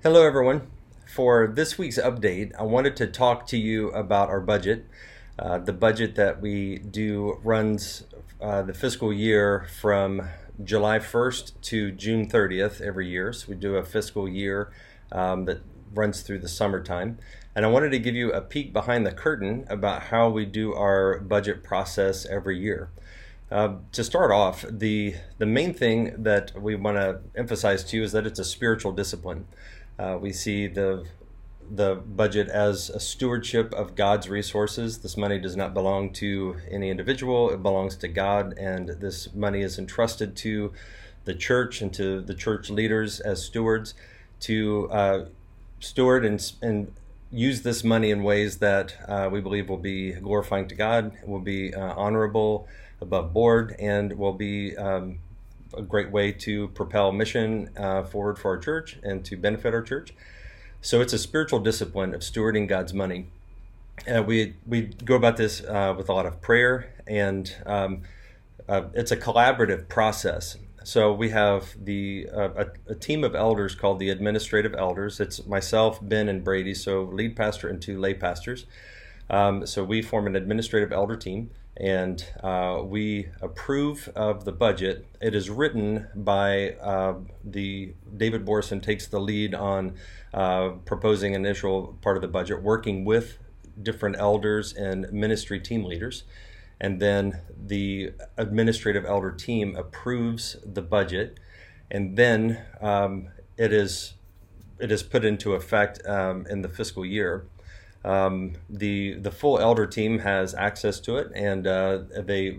Hello, everyone. For this week's update, I wanted to talk to you about our budget. The budget that we do runs the fiscal year from July 1st to June 30th every year. So we do a fiscal year that runs through the summertime. And I wanted to give you a peek behind the curtain about how we do our budget process every year. To start off, the main thing that we want to emphasize to you is that it's a spiritual discipline. We see the budget as a stewardship of God's resources. This money does not belong to any individual, it belongs to God, and this money is entrusted to the church and to the church leaders as stewards to steward and use this money in ways that we believe will be glorifying to God, will be honorable, above board, and will be a great way to propel mission forward for our church and to benefit our church. So it's a spiritual discipline of stewarding God's money. We go about this with a lot of prayer, and it's a collaborative process. So we have a team of elders called the administrative elders. It's myself, Ben, and Brady, so lead pastor and two lay pastors. So we form an administrative elder team, and we approve of the budget. It is written by David Borson takes the lead on proposing initial part of the budget, working with different elders and ministry team leaders. And then the administrative elder team approves the budget, and then it is put into effect in the fiscal year. The full elder team has access to it, and they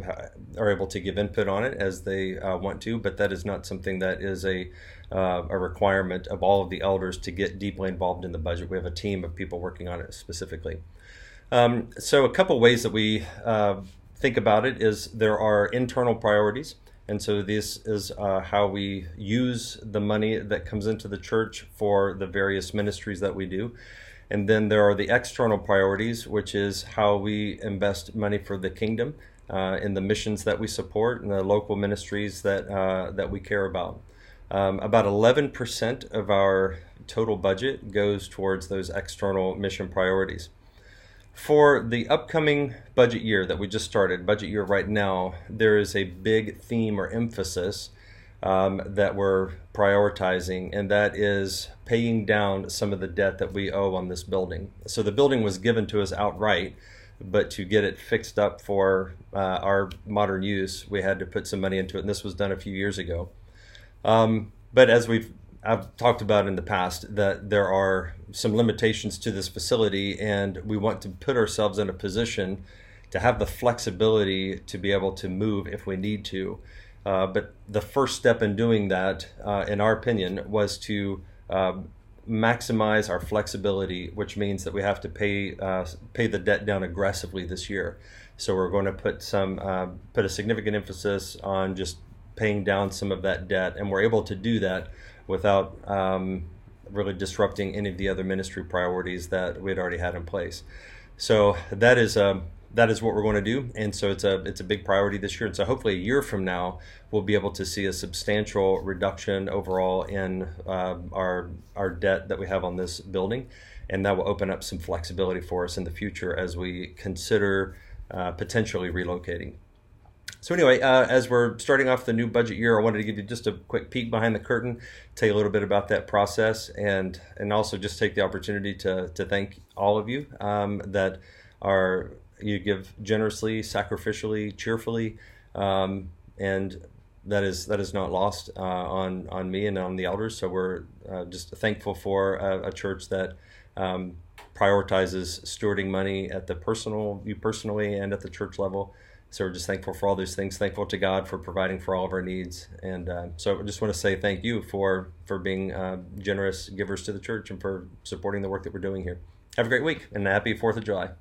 are able to give input on it as they want to, but that is not something that is a requirement of all of the elders to get deeply involved in the budget. We have a team of people working on it specifically. So a couple ways that we think about it is there are internal priorities. And so this is how we use the money that comes into the church for the various ministries that we do. And then there are the external priorities, which is how we invest money for the kingdom in the missions that we support and the local ministries that we care about. About 11% of our total budget goes towards those external mission priorities. For the upcoming budget year that we just started, budget year right now, there is a big theme or emphasis that we're prioritizing, and that is paying down some of the debt that we owe on this building. So the building was given to us outright, but to get it fixed up for our modern use, we had to put some money into it, and this was done a few years ago. But as I've talked about in the past, that there are some limitations to this facility, and we want to put ourselves in a position to have the flexibility to be able to move if we need to. But the first step in doing that, in our opinion, was to maximize our flexibility, which means that we have to pay the debt down aggressively this year. So we're going to put a significant emphasis on just paying down some of that debt, and we're able to do that without really disrupting any of the other ministry priorities that we had already had in place. So that is what we're going to do, and so it's a big priority this year. And so hopefully a year from now, we'll be able to see a substantial reduction overall in our debt that we have on this building, and that will open up some flexibility for us in the future as we consider potentially relocating. So anyway, as we're starting off the new budget year, I wanted to give you just a quick peek behind the curtain, tell you a little bit about that process, and also just take the opportunity to thank all of you that you give generously, sacrificially, cheerfully, and that is not lost on me and on the elders. So we're just thankful for a church that prioritizes stewarding money at you personally and at the church level. So we're just thankful for all those things, thankful to God for providing for all of our needs. And so I just want to say thank you for being generous givers to the church and for supporting the work that we're doing here. Have a great week, and happy 4th of July.